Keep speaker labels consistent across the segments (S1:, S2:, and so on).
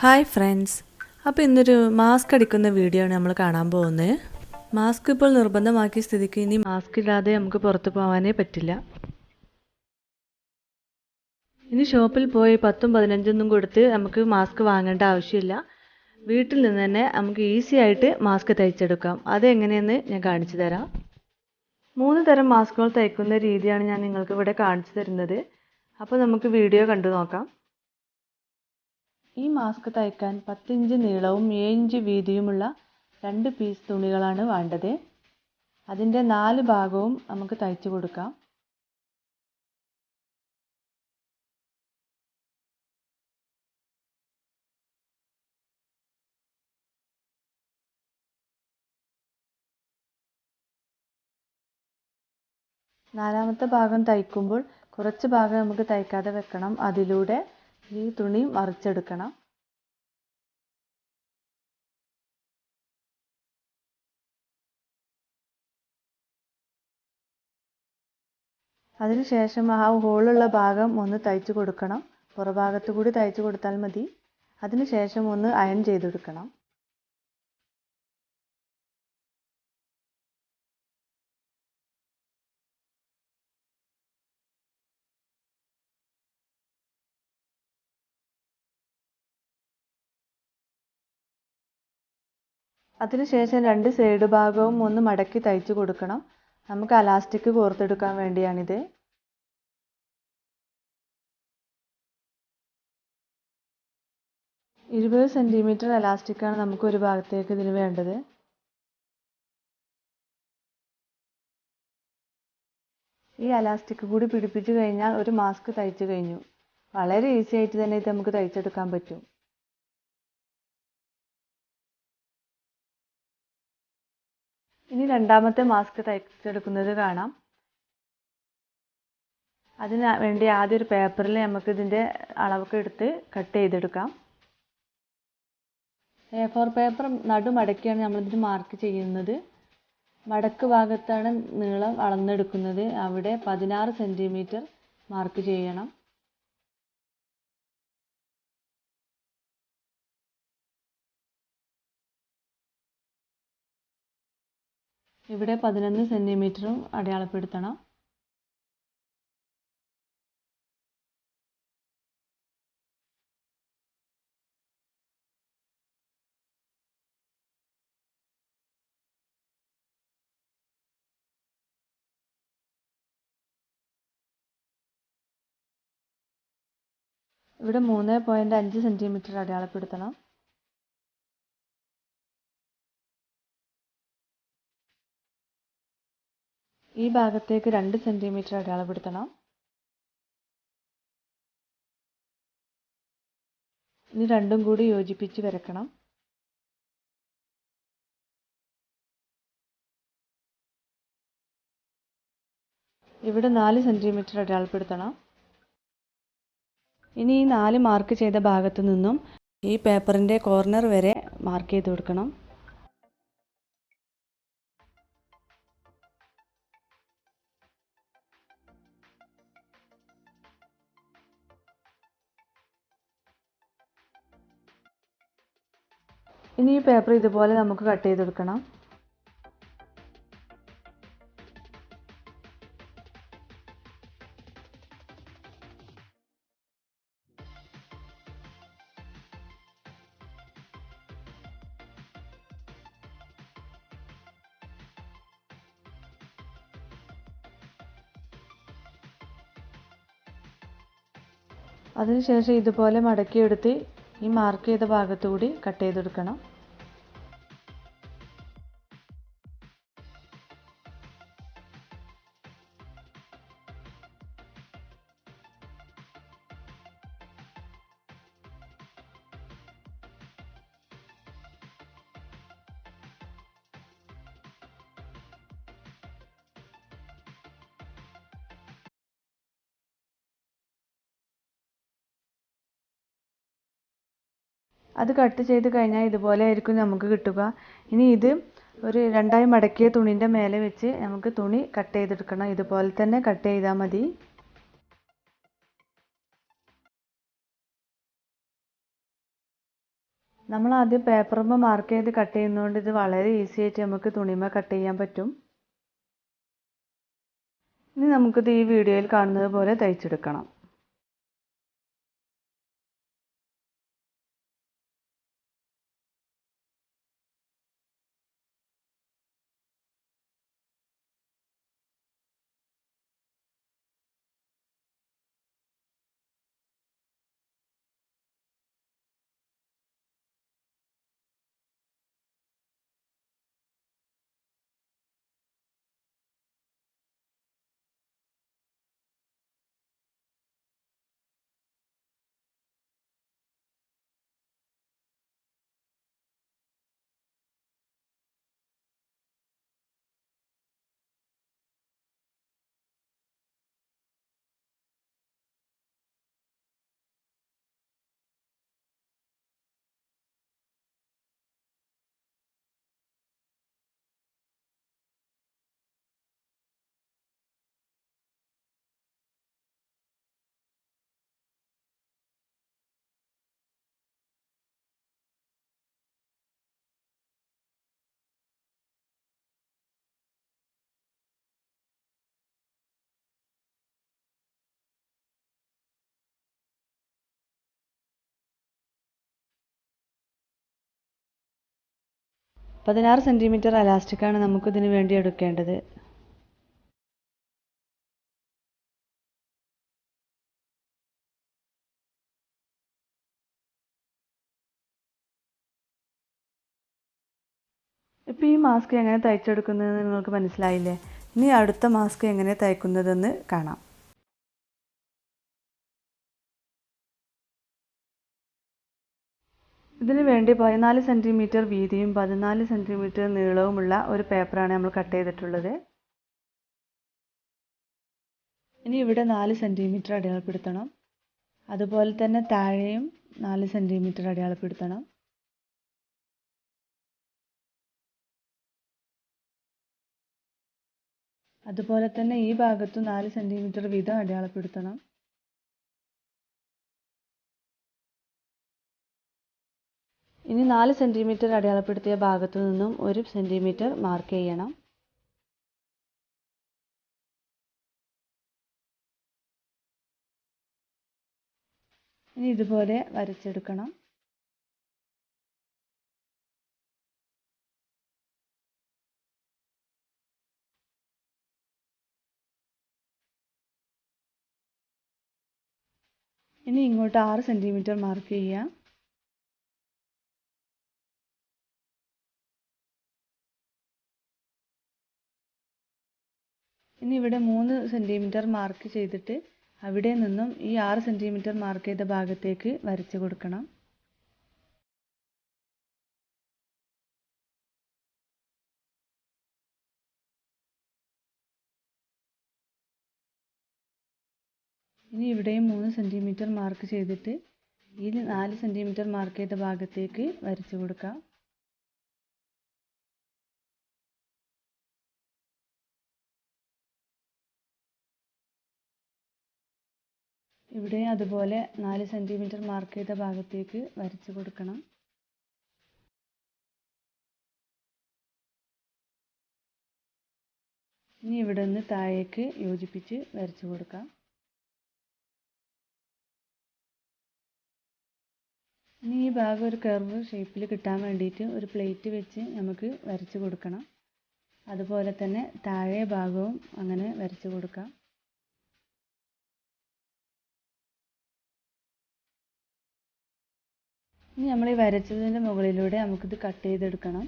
S1: Hi friends, അപ്പോൾ ഇന്നൊരു mask അടിക്കുന്ന വീഡിയോ ആണ് നമ്മൾ കാണാൻ പോകുന്നത്. മാസ്ക് ഇപ്പോൾ നിർബന്ധമാക്കിയ സ്ഥിതിക്ക് ഇനി മാസ്ക് ഇല്ലാതെ നമുക്ക് പുറത്ത് പോകാനേ പറ്റില്ല. ഇനി ഷോപ്പിൽ പോയി 10-15 കൊടുത്ത് നമുക്ക് മാസ്ക് വാങ്ങേണ്ട ആവശ്യമില്ല. വീട്ടിൽ നിന്ന് തന്നെ നമുക്ക് ഈസി ആയിട്ട് മാസ്ക് തയ്ച്ചെടുക്കാം. അതെങ്ങനെയെന്ന് ഞാൻ കാണിച്ചു തരാം. 3 തരം മാസ്കുകൾ തയ്ക്കുന്ന രീതിയാണ് ഞാൻ നിങ്ങൾക്ക് ഇവിടെ കാണിച്ചു തരുന്നത്. അപ്പോൾ നമുക്ക് വീഡിയോ കണ്ടു നോക്കാം. ഈ മാസ്ക് തയ്ക്കാൻ 10 ഇഞ്ച് നീളവും 7 ഇഞ്ച് വീതിയുമുള്ള 2 പീസ് തുണികളാണ് വേണ്ടത്. അതിൻ്റെ 4 ഭാഗവും നമുക്ക് തയ്ച്ചു കൊടുക്കാം. നാലാമത്തെ ഭാഗം തയ്ക്കുമ്പോൾ കുറച്ച് ഭാഗം നമുക്ക് തയ്ക്കാതെ വെക്കണം. അതിലൂടെ ഈ തുണി മറിച്ചെടുക്കണം. അതിനുശേഷം ആ ഹോളുള്ള ഭാഗം ഒന്ന് തയ്ച്ചു കൊടുക്കണം. പുറഭാഗത്ത് കൂടി തയ്ച്ചു കൊടുത്താൽ മതി. അതിനുശേഷം ഒന്ന് അയൺ ചെയ്തെടുക്കണം. അതിനുശേഷം 2 സൈഡ് ഭാഗവും ഒന്ന് മടക്കി തയ്ച്ചു കൊടുക്കണം. നമുക്ക് അലാസ്റ്റിക് കോർത്തെടുക്കാൻ വേണ്ടിയാണിത്. - 20 സെൻറ്റിമീറ്റർ അലാസ്റ്റിക്കാണ് നമുക്ക് ഒരു ഭാഗത്തേക്ക് ഇതിന് വേണ്ടത്. ഈ അലാസ്റ്റിക് കൂടി പിടിപ്പിച്ചു കഴിഞ്ഞാൽ ഒരു മാസ്ക് തയ്ച്ചു കഴിഞ്ഞു. വളരെ ഈസി ആയിട്ട് തന്നെ ഇത് നമുക്ക് തയ്ച്ചെടുക്കാൻ പറ്റും. ഇനി രണ്ടാമത്തെ മാസ്ക് തയ്ച്ചെടുക്കുന്നത് കാണാം. അതിന് വേണ്ടി ആദ്യം ഒരു പേപ്പറിൽ നമുക്ക് ഇതിൻ്റെ അളവൊക്കെ എടുത്ത് കട്ട് ചെയ്തെടുക്കാം. A4 പേപ്പർ നടുമടക്കിയാണ് നമ്മളിതിന് മാർക്ക് ചെയ്യുന്നത്. മടക്ക് ഭാഗത്താണ് നീളം അളന്നെടുക്കുന്നത്. അവിടെ 16 സെൻറ്റിമീറ്റർ മാർക്ക് ചെയ്യണം. ഇവിടെ 11 സെൻറ്റിമീറ്ററും അടയാളപ്പെടുത്തണം. ഇവിടെ 3.5 സെൻറ്റിമീറ്റർ അടയാളപ്പെടുത്തണം. ഈ ഭാഗത്തേക്ക് 2 സെൻറ്റിമീറ്റർ അടയാളപ്പെടുത്തണം. ഇനി രണ്ടും കൂടി യോജിപ്പിച്ച് വരക്കണം. ഇവിടെ 4 സെൻറ്റിമീറ്റർ അടയാളപ്പെടുത്തണം. ഇനി ഈ 4 മാർക്ക് ചെയ്ത ഭാഗത്തു നിന്നും ഈ പേപ്പറിൻ്റെ കോർണർ വരെ മാർക്ക് ചെയ്ത് കൊടുക്കണം. ഇനി ഈ പേപ്പർ ഇതുപോലെ നമുക്ക് കട്ട് ചെയ്തെടുക്കണം. അതിനുശേഷം ഇതുപോലെ മടക്കിയെടുത്ത് ഈ മാർക്ക് ചെയ്ത ഭാഗത്തുകൂടി കട്ട് ചെയ്തെടുക്കണം. അത് കട്ട് ചെയ്ത് കഴിഞ്ഞാൽ ഇതുപോലെ ആയിരിക്കും നമുക്ക് കിട്ടുക. ഇനി ഇത് ഒരു രണ്ടായി മടക്കിയ തുണിൻ്റെ മേലെ വെച്ച് നമുക്ക് തുണി കട്ട് ചെയ്തെടുക്കണം. ഇതുപോലെ തന്നെ കട്ട് ചെയ്താൽ മതി. നമ്മൾ ആദ്യം പേപ്പറുമ്പോൾ മാർക്ക് ചെയ്ത് കട്ട് ചെയ്യുന്നതുകൊണ്ട് ഇത് വളരെ ഈസി ആയിട്ട് നമുക്ക് തുണിമ കട്ട് ചെയ്യാൻ പറ്റും. ഇനി നമുക്കിത് ഈ വീഡിയോയിൽ കാണുന്നത് പോലെ തയ്ച്ചെടുക്കണം. പതിനാറ് സെൻറ്റിമീറ്റർ അലാസ്റ്റിക്കാണ് നമുക്കിതിന് വേണ്ടി എടുക്കേണ്ടത്. ഇപ്പോൾ ഈ മാസ്ക് എങ്ങനെ തയ്ച്ചെടുക്കുന്നതെന്ന് നിങ്ങൾക്ക് മനസ്സിലായില്ലേ? ഇനി അടുത്ത മാസ്ക് എങ്ങനെ തയ്ക്കുന്നതെന്ന് കാണാം. ഇതിന് വേണ്ടി 14 സെൻറ്റിമീറ്റർ വീതിയും 14 സെൻറ്റിമീറ്റർ നീളവുമുള്ള ഒരു പേപ്പറാണ് നമ്മൾ കട്ട് ചെയ്തിട്ടുള്ളത്. ഇനി ഇവിടെ 4 സെൻറ്റിമീറ്റർ അടയാളപ്പെടുത്തണം. അതുപോലെ തന്നെ താഴെയും 4 സെൻറ്റിമീറ്റർ അടയാളപ്പെടുത്തണം. അതുപോലെ തന്നെ ഈ ഭാഗത്തും 4 സെൻറ്റിമീറ്റർ വീതം അടയാളപ്പെടുത്തണം. ഇനി 4 സെൻറ്റിമീറ്റർ അടയാളപ്പെടുത്തിയ ഭാഗത്തു നിന്നും 1 സെൻറ്റിമീറ്റർ മാർക്ക് ചെയ്യണം. ഇനി ഇതുപോലെ വരച്ചെടുക്കണം. ഇനി ഇങ്ങോട്ട് 6 സെൻറ്റിമീറ്റർ മാർക്ക് ചെയ്യാം. ഇനി ഇവിടെ 3 സെൻറ്റിമീറ്റർ മാർക്ക് ചെയ്തിട്ട് അവിടെ നിന്നും ഈ 6 സെൻറ്റിമീറ്റർ മാർക്ക് ചെയ്ത ഭാഗത്തേക്ക് വരച്ചു കൊടുക്കണം. ഇനി ഇവിടെയും 3 സെൻറ്റിമീറ്റർ മാർക്ക് ചെയ്തിട്ട് ഈ 4 സെൻറ്റിമീറ്റർ മാർക്ക് ചെയ്ത ഭാഗത്തേക്ക് വരച്ചു കൊടുക്കാം. ഇവിടെ അതുപോലെ 4 സെൻറ്റിമീറ്റർ മാർക്ക് ചെയ്ത ഭാഗത്തേക്ക് വരച്ചു കൊടുക്കണം. ഇനി ഇവിടെ നിന്ന് താഴേക്ക് യോജിപ്പിച്ച് വരച്ചു കൊടുക്കാം. ഇനി ഈ ഭാഗം ഒരു കർവ് ഷേപ്പിൽ കിട്ടാൻ വേണ്ടിയിട്ട് ഒരു പ്ലേറ്റ് വെച്ച് നമുക്ക് വരച്ചു കൊടുക്കണം. അതുപോലെ തന്നെ താഴെ ഭാഗവും അങ്ങനെ വരച്ചു കൊടുക്കാം. ഇനി നമ്മൾ ഈ വരച്ചതിൻ്റെ മുകളിലൂടെ നമുക്കിത് കട്ട് ചെയ്തെടുക്കണം.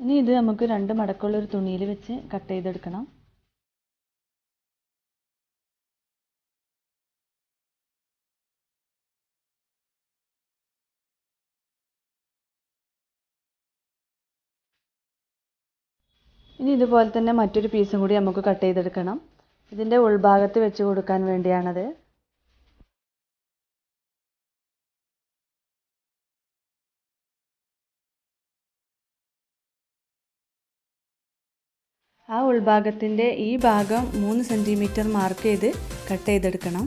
S1: ഇനി ഇത് നമുക്ക് 2 മടക്കുള്ള ഒരു തുണിയിൽ വെച്ച് കട്ട് ചെയ്തെടുക്കണം. ഇനി ഇതുപോലെ തന്നെ മറ്റൊരു പീസും കൂടി നമുക്ക് കട്ട് ചെയ്തെടുക്കണം. ഇതിൻ്റെ ഉൾഭാഗത്ത് വെച്ച് കൊടുക്കാൻ വേണ്ടിയാണത്. ആ ഉൾഭാഗത്തിൻ്റെ ഈ ഭാഗം 3 സെൻറ്റിമീറ്റർ മാർക്ക് ചെയ്ത് കട്ട് ചെയ്തെടുക്കണം.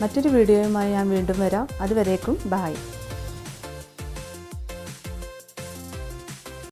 S1: മറ്റൊരു വീഡിയോയുമായി ഞാൻ വീണ്ടും വരാം. അതുവരേക്കും ബൈ.